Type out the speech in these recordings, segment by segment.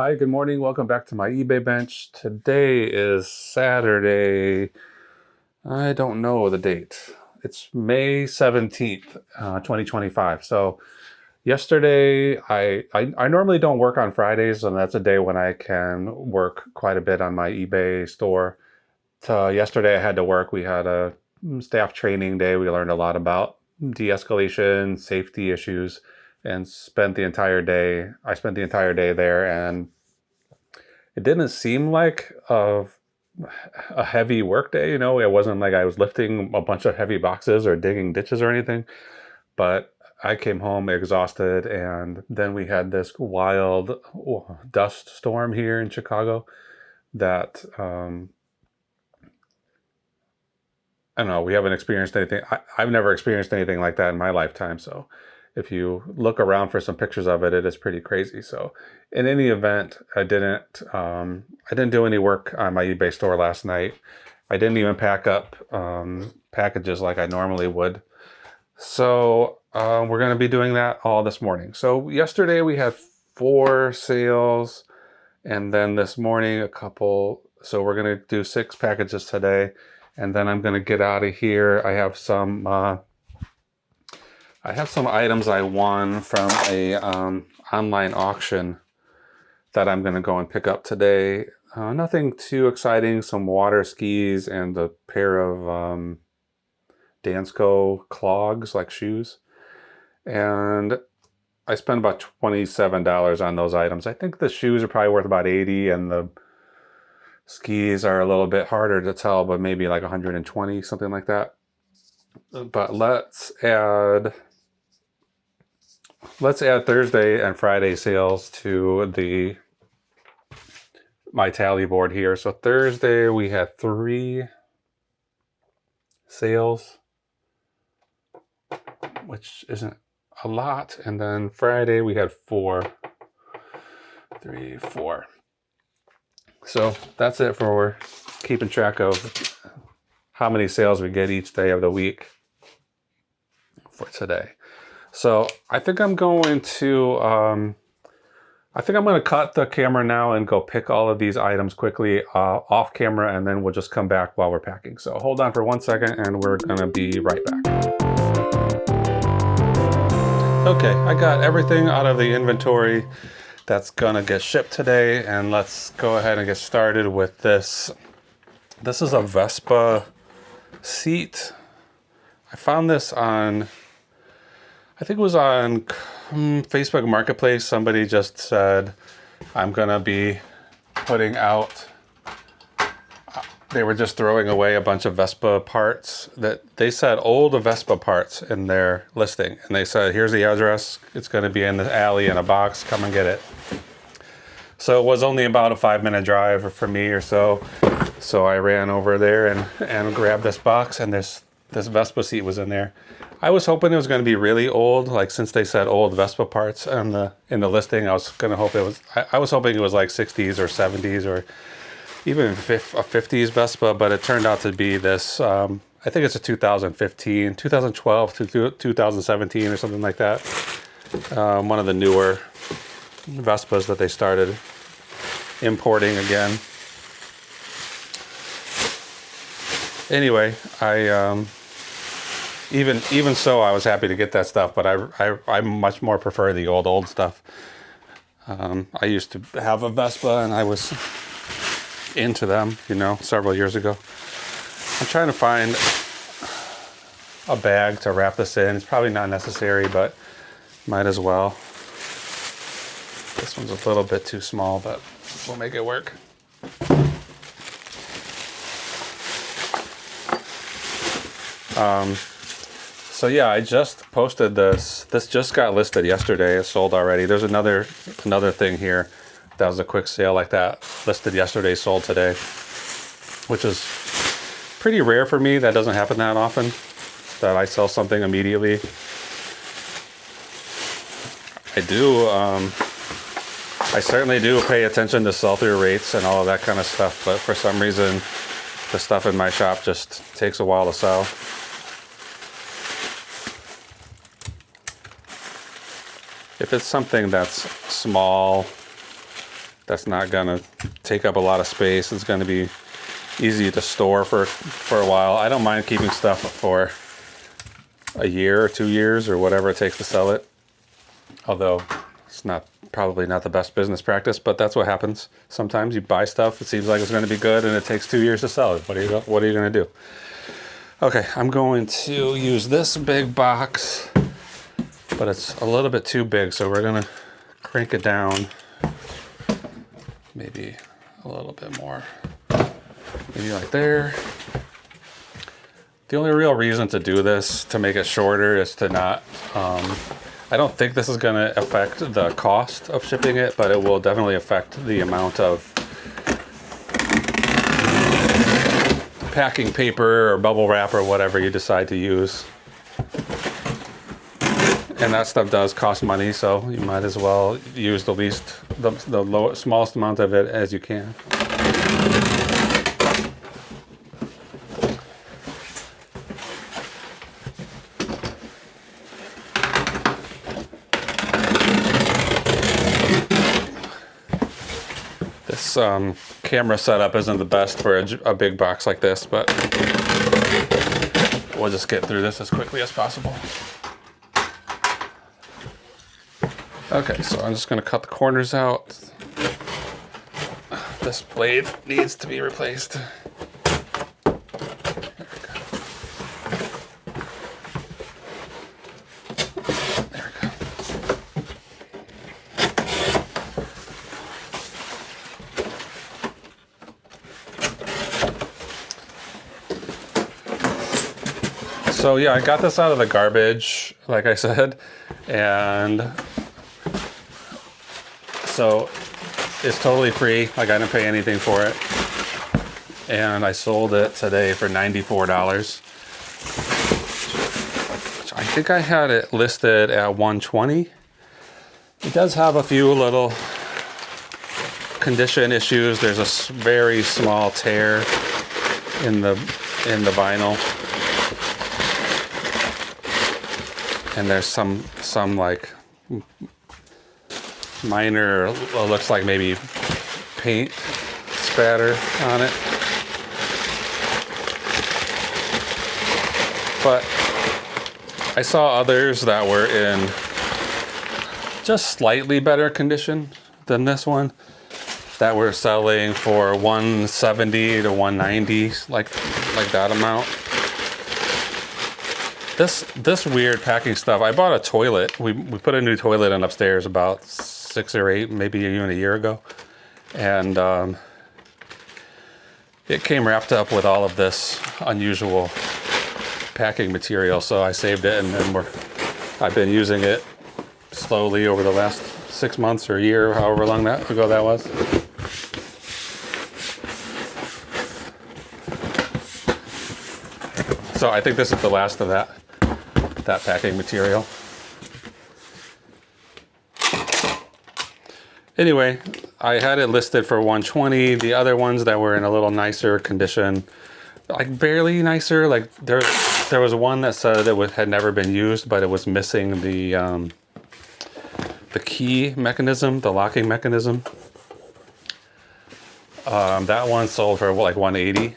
Hi, good morning. Welcome back to my eBay bench. Today is Saturday. I don't know the date. It's May 17th, 2025. So yesterday, I normally don't work on Fridays, and that's a day when I can work quite a bit on my eBay store. So yesterday I had to work. We had a staff training day. We learned a lot about de-escalation, safety issues, and spent the entire day. I spent the entire day there, and it didn't seem like a heavy work day. It wasn't like I was lifting a bunch of heavy boxes or digging ditches or anything. But I came home exhausted, and then we had this wild dust storm here in Chicago that I don't know. We haven't experienced anything. I've never experienced anything like that in my lifetime. So if you look around for some pictures of it, it is pretty crazy. So in any event, I didn't do any work on my eBay store last night. I didn't even pack up packages like I normally would. So we're going to be doing that all this morning. So yesterday we had 4 sales, and then this morning a couple. So we're going to do 6 packages today. And then I'm going to get out of here. I have some items I won from a online auction that I'm going to go and pick up today. Nothing too exciting. Some water skis and a pair of Dansko clogs, like shoes. And I spent about $27 on those items. I think the shoes are probably worth about $80, and the skis are a little bit harder to tell, but maybe like 120, something like that. But let's add Thursday and Friday sales to my tally board here. So Thursday we had 3 sales, which isn't a lot, and then Friday we had 4. So that's it for keeping track of how many sales we get each day of the week for today. So I think I'm going to cut the camera now and go pick all of these items quickly off camera, and then we'll just come back while we're packing. So hold on for 1 second, and we're gonna be right back. Okay, I got everything out of the inventory that's gonna get shipped today, and let's go ahead and get started with this. This is a Vespa seat. I found this on, I think it was on Facebook Marketplace. Somebody just said, I'm gonna be putting out, they were just throwing away a bunch of Vespa parts that they said old Vespa parts in their listing. And they said, here's the address. It's gonna be in the alley in a box, come and get it. So it was only about a 5-minute drive for me or so. So I ran over there and grabbed this box, and this Vespa seat was in there. I was hoping it was going to be really old, like since they said old Vespa parts in the listing. I was going to hope it was. I was hoping it was like 60s or 70s or even a 50s Vespa, but it turned out to be this. I think it's a 2012 to 2017 or something like that. One of the newer Vespas that they started importing again. Anyway, even so, I was happy to get that stuff, but I much more prefer the old stuff. I used to have a Vespa, and I was into them, several years ago. I'm trying to find a bag to wrap this in. It's probably not necessary, but might as well. This one's a little bit too small, but we'll make it work. So yeah, I just posted this. This just got listed yesterday. It's sold already. There's another thing here that was a quick sale like that, listed yesterday, sold today, which is pretty rare for me. That doesn't happen that often, that I sell something immediately. I certainly do pay attention to sell-through rates and all of that kind of stuff, but for some reason, the stuff in my shop just takes a while to sell. If it's something that's small That's not gonna take up a lot of space. It's gonna be easy to store for a while. I don't mind keeping stuff for a year or 2 years or whatever it takes to sell it. Although it's probably not the best business practice, but that's what happens. Sometimes you buy stuff, it seems like it's going to be good, and it takes 2 years to sell it. What are you going to do? Okay, I'm going to use this big box, but it's a little bit too big, so we're going to crank it down maybe a little bit more. Maybe like there. The only real reason to do this, to make it shorter, is to not... I don't think this is going to affect the cost of shipping it, but it will definitely affect the amount of packing paper or bubble wrap or whatever you decide to use. And that stuff does cost money, so you might as well use the smallest amount of it as you can. This camera setup isn't the best for a big box like this, but we'll just get through this as quickly as possible. Okay, so I'm just going to cut the corners out. This blade needs to be replaced. There we go. There we go. So yeah, I got this out of the garbage, like I said, and so it's totally free. Like, I didn't pay anything for it. And I sold it today for $94. I think I had it listed at $120. It does have a few little condition issues. There's a very small tear in the vinyl. And there's some like minor, looks like maybe paint spatter on it. But I saw others that were in just slightly better condition than this one that were selling for $170 to $190, like that amount. This weird packing stuff. I bought a toilet. We put a new toilet in upstairs about 6 or 8, maybe even a year ago, and it came wrapped up with all of this unusual packing material. So I saved it, and I've been using it slowly over the last 6 months or a year, however long ago that was. So I think this is the last of that packing material. Anyway, I had it listed for $120. The other ones that were in a little nicer condition, like barely nicer, like there was one that said it had never been used, but it was missing the key mechanism, the locking mechanism. That one sold for like $180.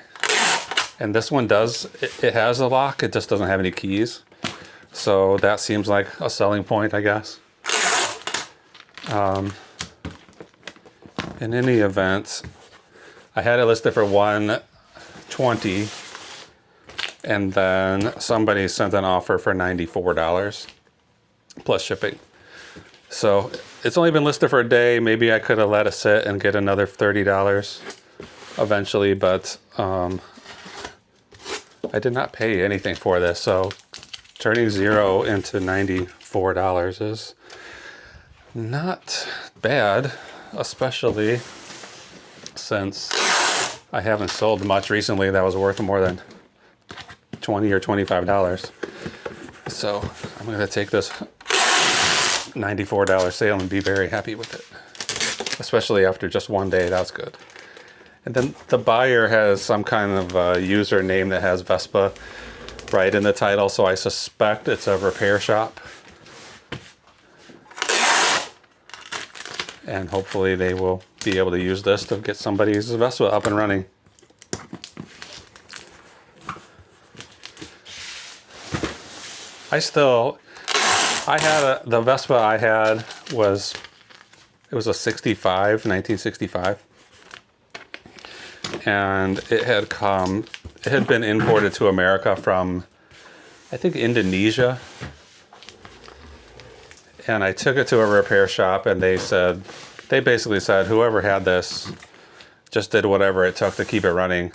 And this one it has a lock, it just doesn't have any keys. So that seems like a selling point, I guess. In any event, I had it listed for $120, and then somebody sent an offer for $94 plus shipping. So it's only been listed for a day. Maybe I could have let it sit and get another $30 eventually, but I did not pay anything for this, so turning $0 into $94 is not bad, especially since I haven't sold much recently that was worth more than $20 or $25. So I'm going to take this $94 sale and be very happy with it, especially after just one day. That's good. And then the buyer has some kind of username that has Vespa right in the title, so I suspect it's a repair shop. And hopefully they will be able to use this to get somebody's Vespa up and running. The Vespa I had was a 65, 1965. And it had been imported to America from, I think, Indonesia. And I took it to a repair shop, and they basically said whoever had this just did whatever it took to keep it running.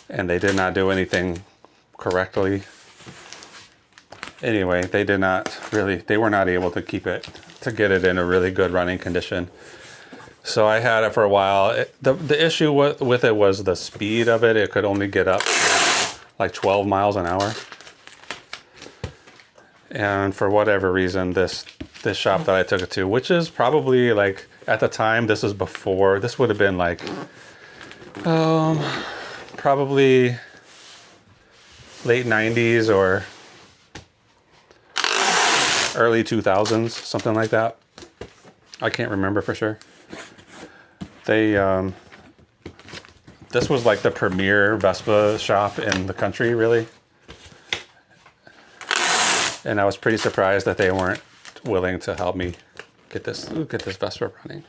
And they did not do anything correctly. Anyway, they were not able to get it in a really good running condition. So I had it for a while. The issue with it was the speed of it. It could only get up like 12 miles an hour. And for whatever reason, this shop that I took it to, which is probably like, at the time, this would have been like, probably late 90s or early 2000s, something like that. I can't remember for sure. This was like the premier Vespa shop in the country, really. And I was pretty surprised that they weren't willing to help me get this Vespa running.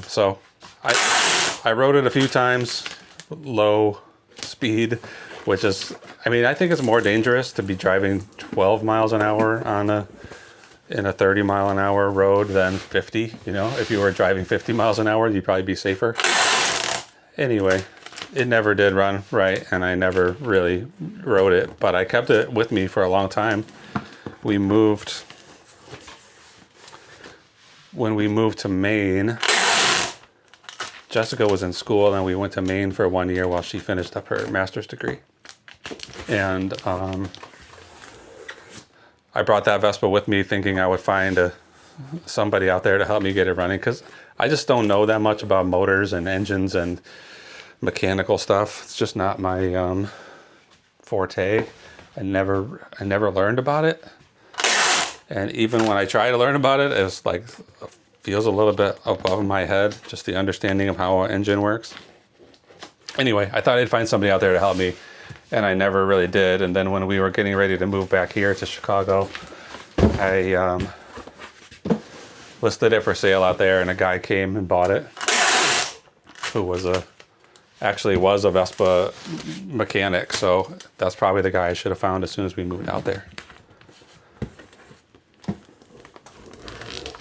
So I rode it a few times, low speed, which is, I think it's more dangerous to be driving 12 miles an hour in a 30 mile an hour road than 50. If you were driving 50 miles an hour, you'd probably be safer. Anyway, it never did run right, and I never really rode it, but I kept it with me for a long time. When we moved to Maine, Jessica was in school, and we went to Maine for 1 year while she finished up her master's degree. And I brought that Vespa with me thinking I would find somebody out there to help me get it running, because I just don't know that much about motors and engines and mechanical stuff. It's just not my forte. I never learned about it. And even when I try to learn about it, it's like, feels a little bit above my head, just the understanding of how an engine works. Anyway, I thought I'd find somebody out there to help me, and I never really did. And then when we were getting ready to move back here to Chicago, I listed it for sale out there, and a guy came and bought it, who actually was a Vespa mechanic. So that's probably the guy I should have found as soon as we moved out there.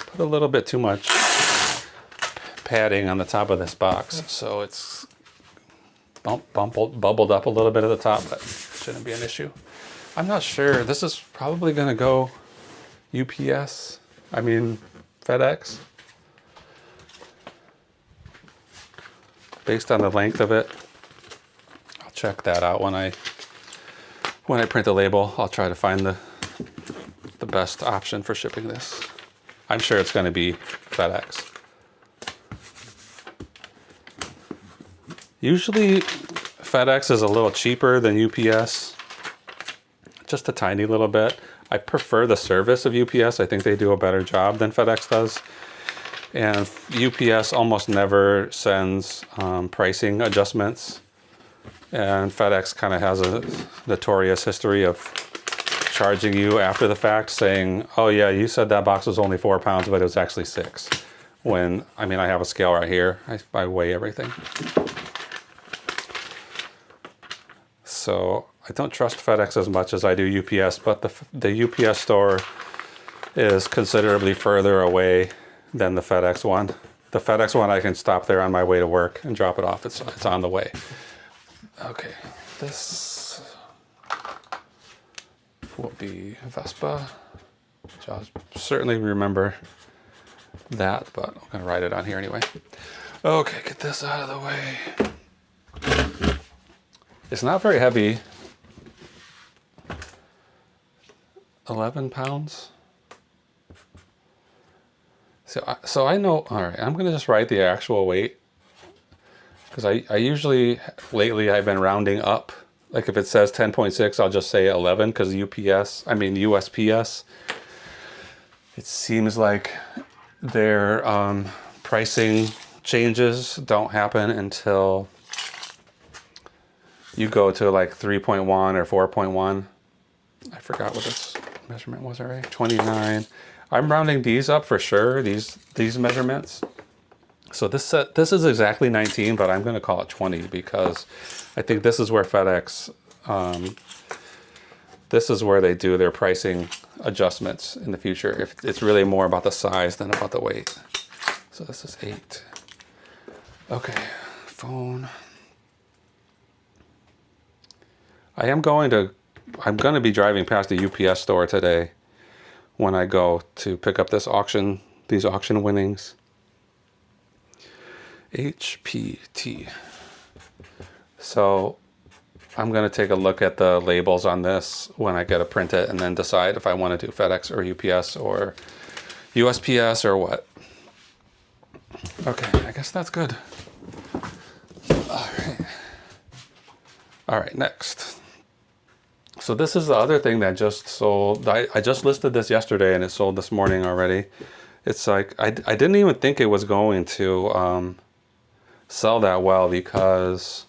Put a little bit too much padding on the top of this box, so it's bubbled up a little bit at the top, but shouldn't be an issue. I'm not sure. This is probably going to go UPS. FedEx. Based on the length of it. I'll check that out when I print the label. I'll try to find the best option for shipping this. I'm sure it's going to be FedEx. Usually FedEx is a little cheaper than UPS, just a tiny little bit. I prefer the service of UPS. I think they do a better job than FedEx does. And UPS almost never sends pricing adjustments. And FedEx kind of has a notorious history of charging you after the fact, saying, oh yeah, you said that box was only 4 pounds, but it was actually 6. When, I have a scale right here. I weigh everything. So I don't trust FedEx as much as I do UPS, but the UPS store is considerably further away than the FedEx one. The FedEx one, I can stop there on my way to work and drop it off. It's on the way. Okay, this will be Vespa. I'll certainly remember that, but I'm gonna write it on here anyway. Okay, get this out of the way. It's not very heavy. 11 pounds. So I know, all right, I'm gonna just write the actual weight, because I usually, lately I've been rounding up. Like if it says 10.6, I'll just say 11, because USPS, it seems like their pricing changes don't happen until you go to like 3.1 or 4.1. I forgot what this measurement was already. 29. I'm rounding these up for sure, these measurements. So this is exactly 19, but I'm going to call it 20 because I think this is where FedEx, this is where they do their pricing adjustments in the future. If it's really more about the size than about the weight. So this is 8. Okay, phone. I'm going to be driving past the UPS store today when I go to pick up these auction winnings. HPT. So I'm going to take a look at the labels on this when I get to print it and then decide if I want to do FedEx or UPS or USPS or what. Okay, I guess that's good. All right, next. So this is the other thing that just sold. I just listed this yesterday and it sold this morning already. It's like, I didn't even think it was going to sell that well because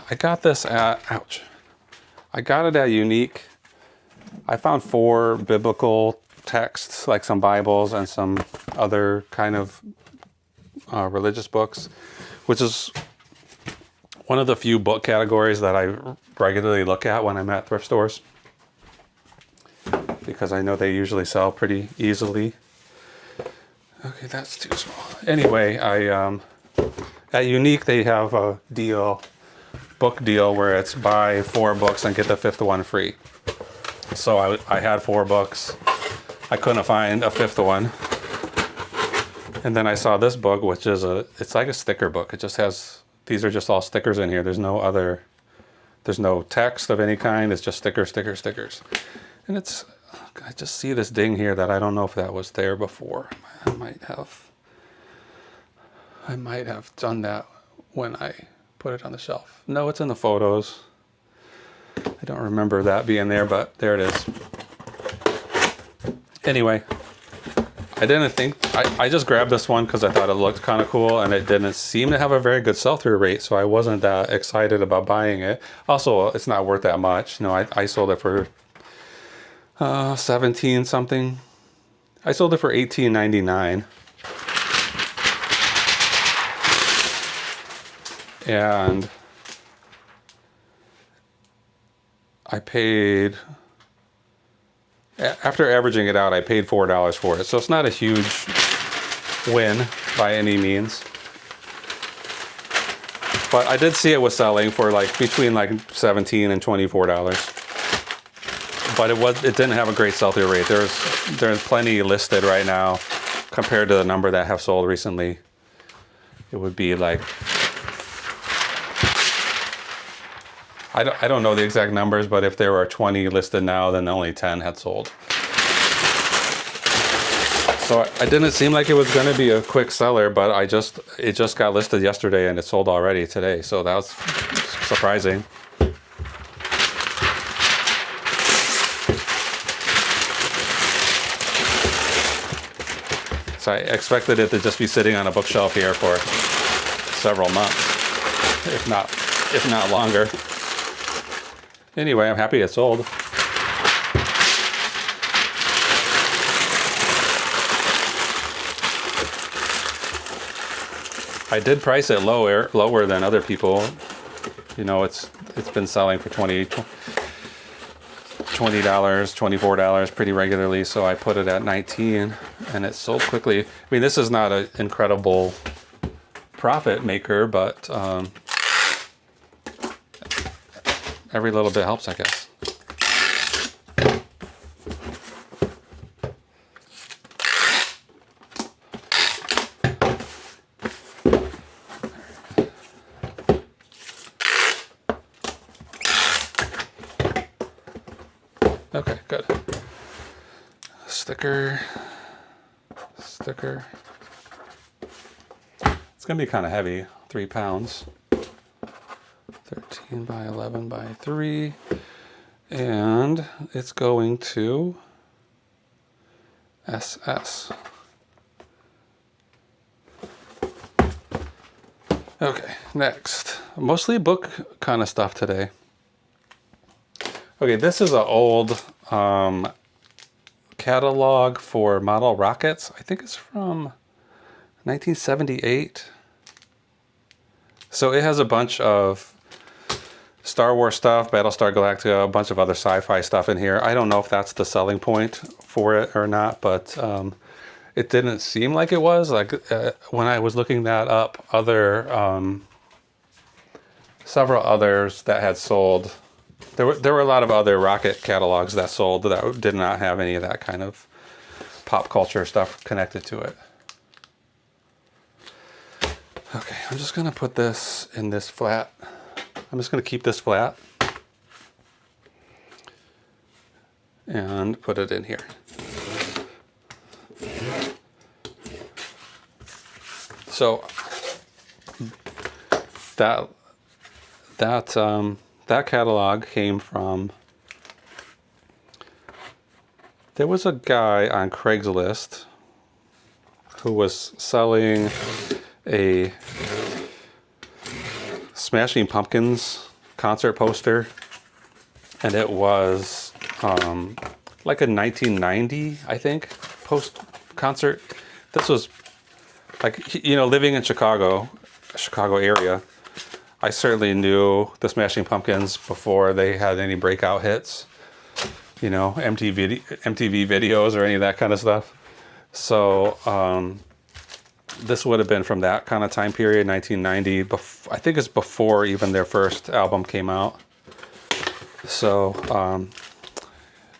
I got this at, ouch. I got it at Unique. I found 4 biblical texts, like some Bibles and some other kind of religious books, which is one of the few book categories that I regularly look at when I'm at thrift stores, because I know they usually sell pretty easily. Okay, that's too small. Anyway, at Unique they have a book deal where it's buy 4 books and get the 5th one free. So I had 4 books. I couldn't find a 5th one. And then I saw this book, which is it's like a sticker book. It just has, these are just all stickers in here. There's no text of any kind. It's just stickers. And I just see this ding here that I don't know if that was there before. I might have done that when I put it on the shelf. No, it's in the photos. I don't remember that being there, but there it is. Anyway, I just grabbed this one because I thought it looked kind of cool and it didn't seem to have a very good sell-through rate, so I wasn't that excited about buying it. Also, it's not worth that much. You know, I sold it for 17 something. I sold it for $18.99. And I paid, after averaging it out, I paid $4 for it. So it's not a huge win by any means. But I did see it was selling for like between like $17 and $24. But it didn't have a great sell-through rate. There's plenty listed right now compared to the number that have sold recently. It would be like, I don't know the exact numbers, but if there were 20 listed now, then only 10 had sold. So it didn't seem like it was going to be a quick seller, but it just got listed yesterday and it sold already today. So that was surprising. So I expected it to just be sitting on a bookshelf here for several months, if not longer. Anyway, I'm happy it sold. I did price it lower than other people. You know, it's been selling for $20, $24 pretty regularly, so I put it at 19 and it sold quickly. I mean, this is not an incredible profit maker, but every little bit helps, I guess. Okay, good. Sticker. It's gonna be kind of heavy, 3 pounds. 13 by 11 by 3. And it's going to SS. Okay, next. Mostly book kind of stuff today. Okay, this is an old catalog for model rockets. I think it's from 1978. So it has a bunch of Star Wars stuff, Battlestar Galactica, a bunch of other sci-fi stuff in here. I don't know if that's the selling point for it or not, but it didn't seem like it was. Like when I was looking that up, several others that had sold. There were a lot of other rocket catalogs that sold that did not have any of that kind of pop culture stuff connected to it. Okay, I'm just gonna put this in this flat. I'm just gonna keep this flat and put it in here. So that catalog came from, there was a guy on Craigslist who was selling a Smashing Pumpkins concert poster, and it was like a 1990, I think, post concert. This was like, you know, living in Chicago area, I certainly knew the Smashing Pumpkins before they had any breakout hits, you know, MTV videos or any of that kind of stuff. So this would have been from that kind of time period, 1990. I think it's before even their first album came out. So,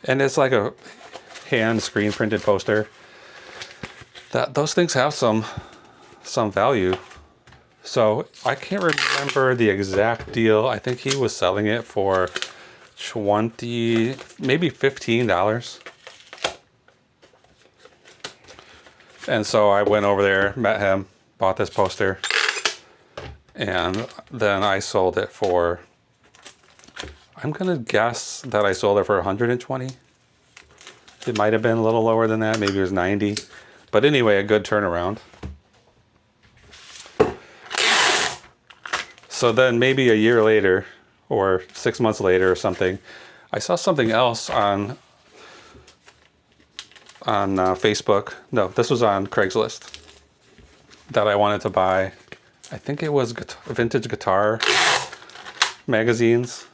and it's like a hand screen printed poster. Those things have some value. So I can't remember the exact deal. I think he was selling it for $20, maybe $15. And so I went over there, met him, bought this poster, and then I sold it for, I'm gonna guess that I sold it for 120. It might have been a little lower than that, maybe it was 90. But anyway, a good turnaround. So then maybe a year later, or 6 months later or something, I saw something else on Facebook. No, this was on Craigslist that I wanted to buy. I think it was vintage guitar magazines.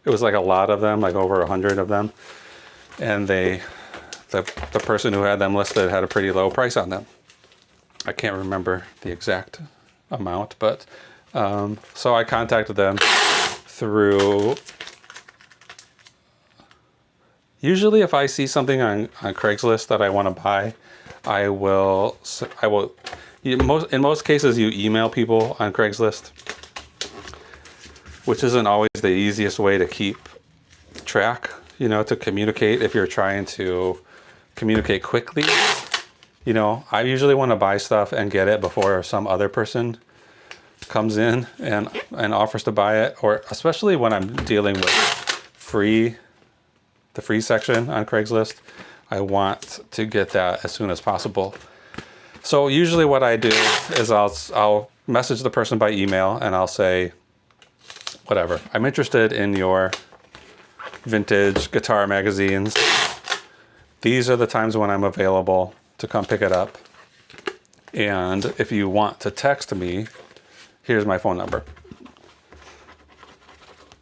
It was like a lot of them, like over 100 of them. And the person who had them listed had a pretty low price on them. I can't remember the exact amount, but so I contacted them through. Usually if I see something on Craigslist that I want to buy, I will, in most cases you email people on Craigslist, which isn't always the easiest way to keep track, you know, to communicate if you're trying to communicate quickly. You know, I usually want to buy stuff and get it before some other person comes in and offers to buy it, or especially when I'm dealing with the free section on Craigslist, I want to get that as soon as possible. So usually what I do is I'll message the person by email and I'll say, whatever, I'm interested in your vintage guitar magazines. These are the times when I'm available to come pick it up. And if you want to text me, here's my phone number.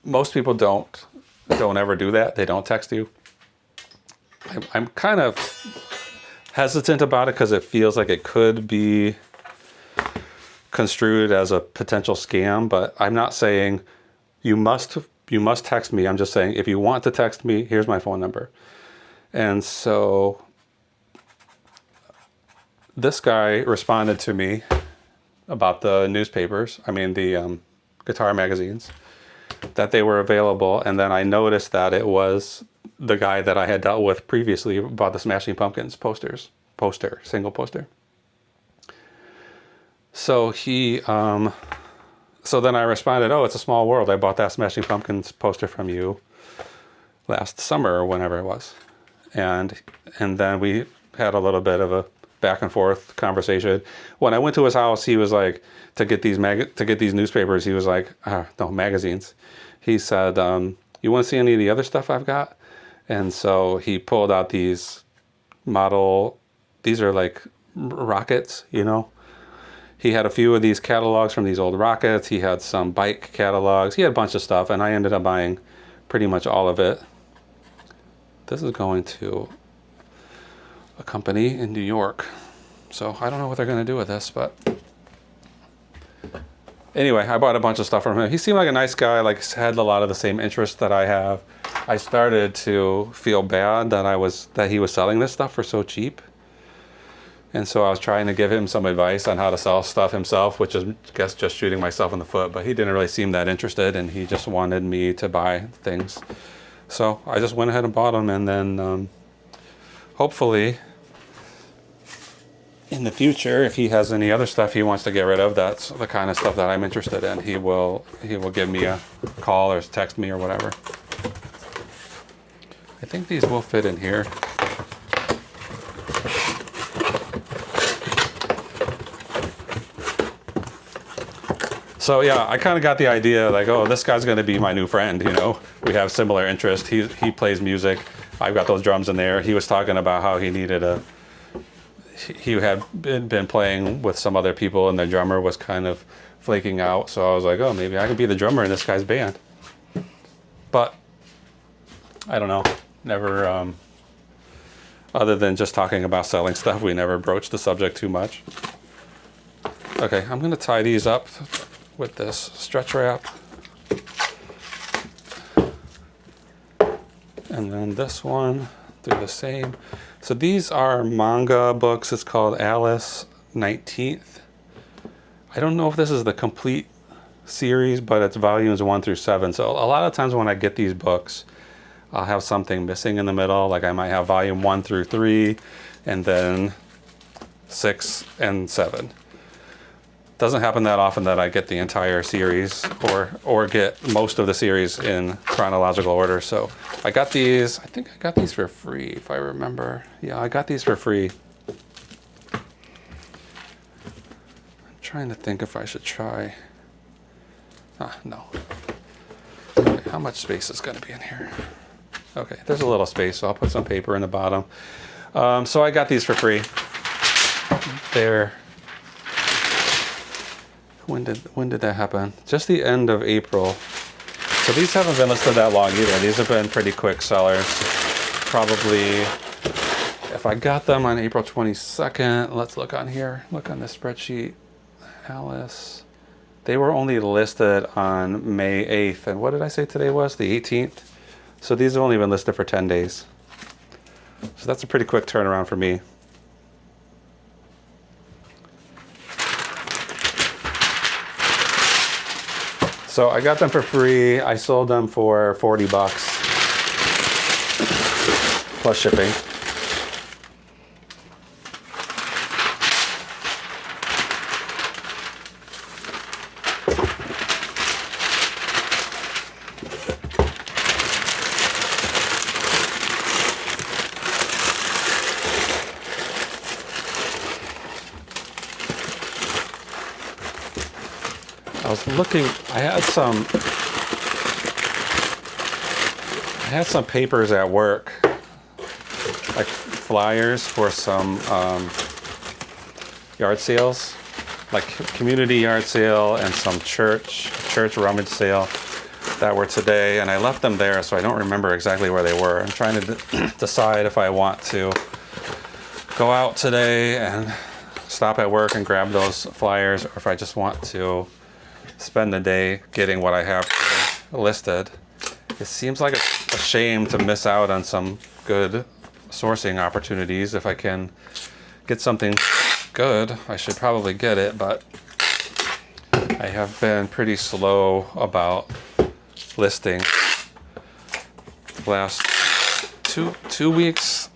Most people don't ever do that. They don't text you. I'm kind of hesitant about it because it feels like it could be construed as a potential scam, but I'm not saying you must text me. I'm just saying if you want to text me, here's my phone number. And so this guy responded to me about the newspapers, the guitar magazines, that they were available. And then I noticed that it was the guy that I had dealt with previously about the Smashing Pumpkins single poster. So so then I responded, oh, it's a small world. I bought that Smashing Pumpkins poster from you last summer or whenever it was. And then we had a little bit of a back and forth conversation. When I went to his house, he was like, to get these newspapers, he was like, no, magazines. He said, you want to see any of the other stuff I've got? And so he pulled out these these are like rockets, you know. He had a few of these catalogs from these old rockets. He had some bike catalogs. He had a bunch of stuff, and I ended up buying pretty much all of it. This is going to a company in New York. So I don't know what they're going to do with this, but anyway, I bought a bunch of stuff from him. He seemed like a nice guy, like had a lot of the same interests that I have. I started to feel bad that he was selling this stuff for so cheap. And so I was trying to give him some advice on how to sell stuff himself, which is, I guess, just shooting myself in the foot. But he didn't really seem that interested, and he just wanted me to buy things. So I just went ahead and bought them, and then hopefully in the future, if he has any other stuff he wants to get rid of, that's the kind of stuff that I'm interested in. He will give me a call or text me or whatever. I think these will fit in here. So yeah, I kind of got the idea, like, oh, this guy's going to be my new friend, you know. We have similar interests. He plays music. I've got those drums in there. He was talking about how he had been playing with some other people, and the drummer was kind of flaking out. So I was like, oh, maybe I could be the drummer in this guy's band. But I don't know. Never, other than just talking about selling stuff, we never broached the subject too much. Okay, I'm going to tie these up with this stretch wrap. And then this one, do the same. So these are manga books. It's called Alice 19th. I don't know if this is the complete series, but it's volumes 1 through 7. So a lot of times when I get these books, I'll have something missing in the middle. Like I might have volume 1 through 3, and then 6 and 7. Doesn't happen that often that I get the entire series or get most of the series in chronological order. So I got these, I think I got these for free, if I remember. Yeah, I got these for free. I'm trying to think if I should try. No. Okay, how much space is going to be in here? Okay, there's a little space, so I'll put some paper in the bottom. So I got these for free. They're... When did that happen? Just the end of April. So these haven't been listed that long either. These have been pretty quick sellers. Probably, if I got them on April 22nd, let's look on here. Look on this spreadsheet. Alice. They were only listed on May 8th. And what did I say today was? The 18th? So these have only been listed for 10 days. So that's a pretty quick turnaround for me. So I got them for free. I sold them for 40 bucks plus shipping. I was looking, I had some papers at work, like flyers for some yard sales, like community yard sale and some church rummage sale that were today, and I left them there, so I don't remember exactly where they were. I'm trying to decide if I want to go out today and stop at work and grab those flyers, or if I just want to spend the day getting what I have listed. It seems like a shame to miss out on some good sourcing opportunities. If I can get something good, I should probably get it, but I have been pretty slow about listing. The last two weeks,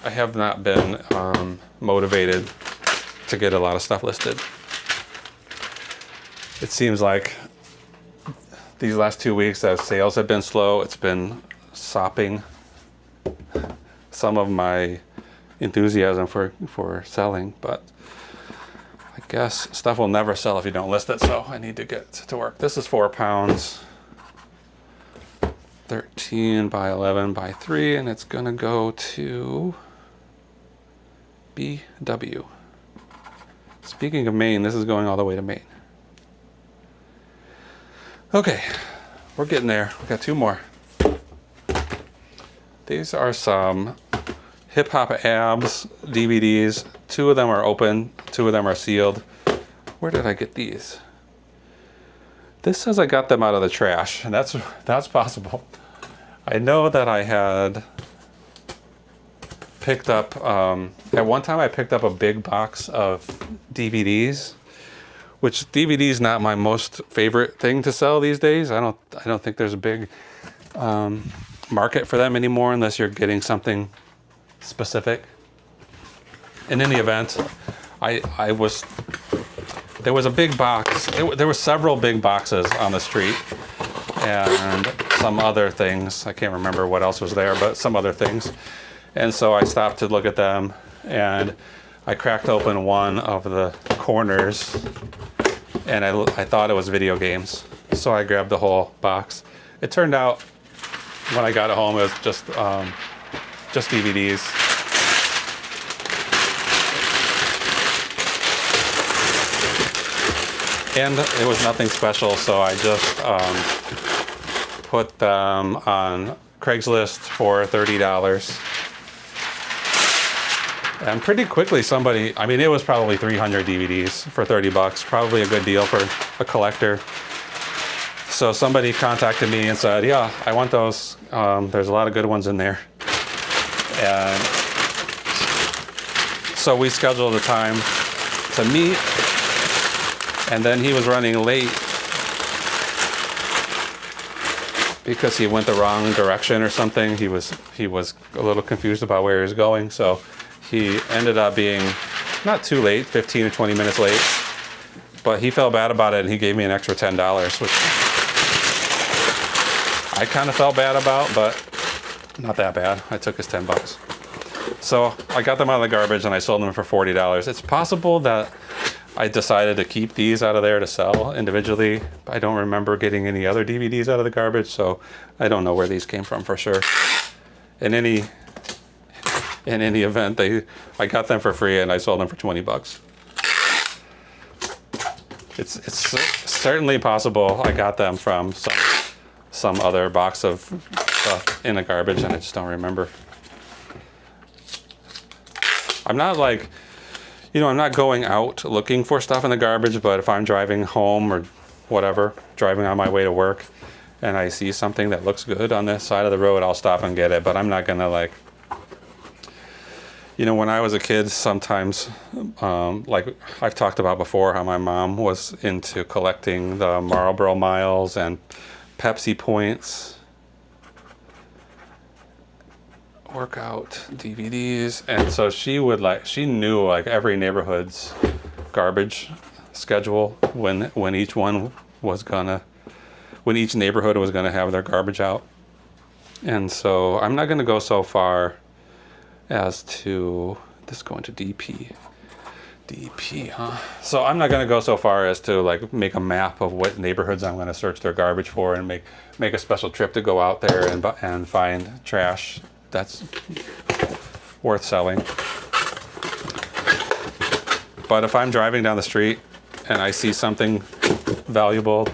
I have not been motivated to get a lot of stuff listed. It seems like these last 2 weeks as sales have been slow, it's been sopping some of my enthusiasm for selling, but I guess stuff will never sell if you don't list it, so I need to get to work. This is 4 pounds, 13 by 11 by 3, and it's gonna go to BW. Speaking of Maine, this is going all the way to Maine. Okay, we're getting there. We got 2 more. These are some Hip Hop Abs DVDs. 2 of them are open, 2 of them are sealed. Where did I get these? This says I got them out of the trash, and that's possible. I know that I had picked up, at one time I picked up a big box of DVDs, which DVD is not my most favorite thing to sell these days. I don't think there's a big market for them anymore unless you're getting something specific. In any event, there was a big box. There were several big boxes on the street and some other things. I can't remember what else was there, but some other things. And so I stopped to look at them, and I cracked open one of the corners, and I thought it was video games. So I grabbed the whole box. It turned out when I got it home, it was just DVDs. And it was nothing special, so I just put them on Craigslist for $30. And pretty quickly it was probably 300 DVDs for $30, probably a good deal for a collector. So somebody contacted me and said, yeah, I want those. There's a lot of good ones in there. And so we scheduled a time to meet, and then he was running late because he went the wrong direction or something. He was a little confused about where he was going, so he ended up being not too late, 15 or 20 minutes late, but he felt bad about it, and he gave me an extra $10, which I kind of felt bad about, but not that bad. I took his $10. So I got them out of the garbage, and I sold them for $40. It's possible that I decided to keep these out of there to sell individually. I don't remember getting any other DVDs out of the garbage, so I don't know where these came from for sure. In any event, I got them for free, and I sold them for $20. It's certainly possible I got them from some other box of stuff in the garbage, and I just don't remember. I'm not I'm not going out looking for stuff in the garbage, but if I'm driving home or whatever, driving on my way to work, and I see something that looks good on this side of the road, I'll stop and get it. But I'm not gonna when I was a kid, sometimes, like I've talked about before, how my mom was into collecting the Marlboro Miles and Pepsi Points, workout DVDs, and so she knew every neighborhood's garbage schedule when each neighborhood was gonna have their garbage out. And so I'm not gonna go so far as to this going to DP, huh? So I'm not gonna go so far as to make a map of what neighborhoods I'm gonna search their garbage for and make a special trip to go out there and find trash that's worth selling. But if I'm driving down the street and I see something valuable,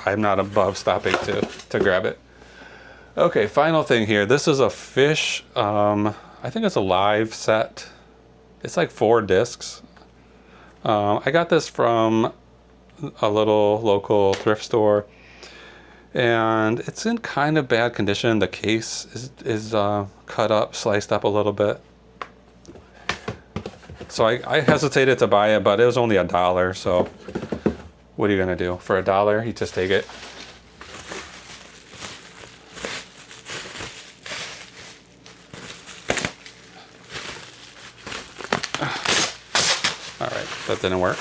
I'm not above stopping to grab it. Okay, final thing here. This is a fish, I think it's a live set. It's like 4 discs. I got this from a little local thrift store, and it's in kind of bad condition. The case is cut up, sliced up a little bit. So I hesitated to buy it, but it was only $1. So what are you gonna do? For $1, you just take it. All right, that didn't work.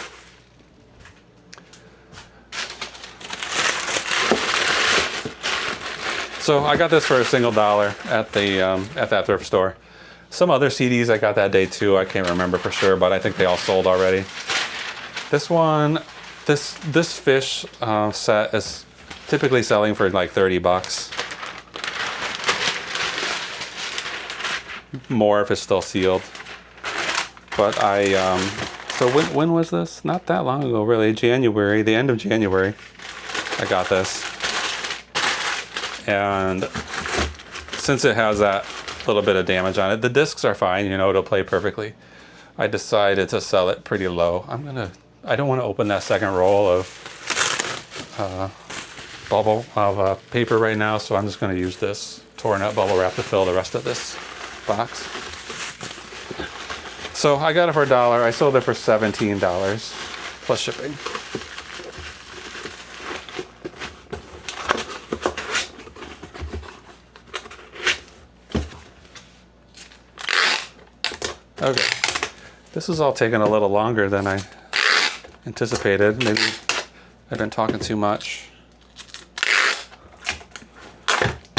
So I got this for $1 at that thrift store. Some other CDs I got that day too. I can't remember for sure, but I think they all sold already. This one, this fish set is typically selling for like $30. More if it's still sealed. But so when was this? Not that long ago, really. January, the end of January, I got this. And since it has that little bit of damage on it, the discs are fine, you know, it'll play perfectly. I decided to sell it pretty low. I don't want to open that second roll of paper right now, so I'm just going to use this torn up bubble wrap to fill the rest of this box. So I got it for $1. I sold it for $17 plus shipping. Okay, this is all taking a little longer than I anticipated. Maybe I've been talking too much.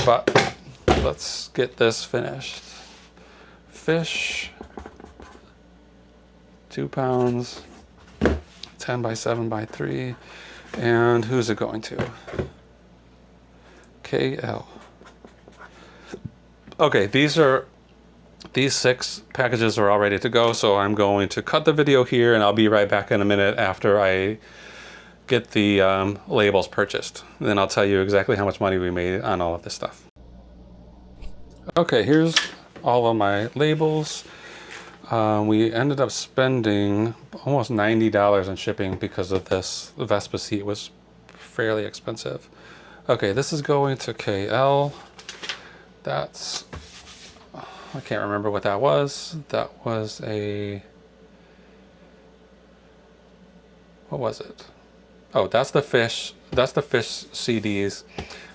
But let's get this finished. Fish, 2 pounds, 10 by 7 by 3. And who's it going to? KL. Okay, these 6 packages are all ready to go, so I'm going to cut the video here and I'll be right back in a minute after I get the labels purchased. Then I'll tell you exactly how much money we made on all of this stuff. Okay, here's all of my labels. We ended up spending almost $90 in shipping because of this. The Vespa seat was fairly expensive. Okay, this is going to KL. That's, I can't remember what that was. That was what was it? Oh, that's the fish CDs.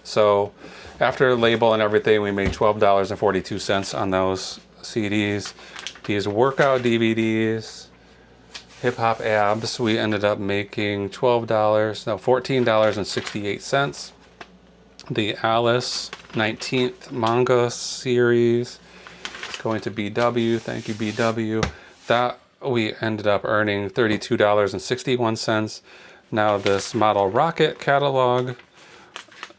So after label and everything, we made $12.42 on those CDs. These workout DVDs, Hip Hop Abs, we ended up making $14.68. The Alice 19th manga series is going to BW. Thank you, BW. That we ended up earning $32.61. Now this Model Rocket catalog,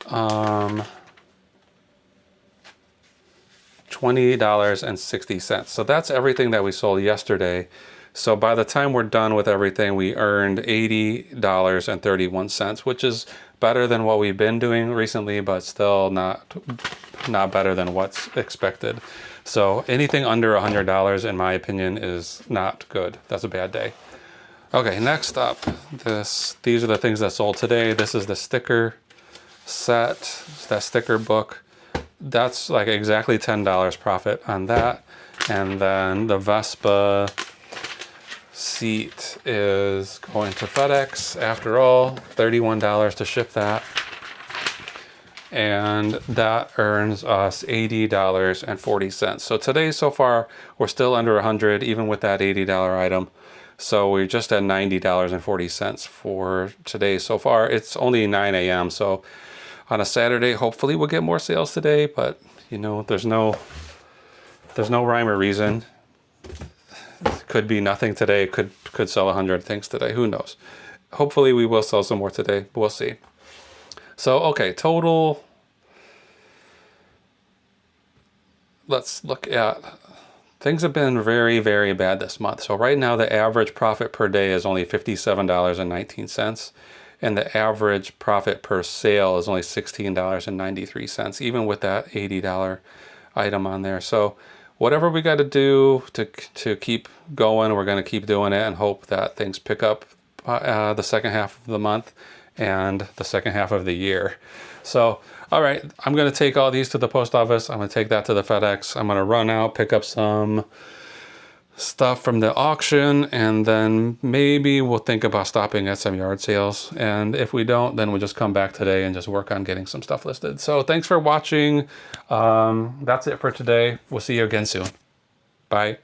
$20.60. So that's everything that we sold yesterday. So by the time we're done with everything, we earned $80.31, which is better than what we've been doing recently, but still not better than what's expected. So anything under $100, in my opinion, is not good. That's a bad day. Okay, next up, these are the things that sold today. This is the sticker set, that sticker book. That's like exactly $10 profit on that. And then the Vespa seat is going to FedEx after all, $31 to ship that. And that earns us $80.40. So today so far, we're still under 100, even with that $80 item. So we're just at $90.40 for today so far. It's only 9 a.m. So on a Saturday, hopefully we'll get more sales today, but you know, there's no rhyme or reason. Could be nothing today, could sell 100 things today, who knows. Hopefully we will sell some more today, we'll see. So, okay, total, let's look at, things have been very, very bad this month. So right now the average profit per day is only $57.19. And the average profit per sale is only $16.93, even with that $80 item on there. So whatever we got to do to keep going, we're going to keep doing it and hope that things pick up the second half of the month and the second half of the year. So, all right, I'm going to take all these to the post office. I'm going to take that to the FedEx. I'm going to run out, pick up some stuff from the auction, and then maybe we'll think about stopping at some yard sales. And if we don't, then we'll just come back today and just work on getting some stuff listed. So thanks for watching. That's it for today. We'll see you again soon. Bye.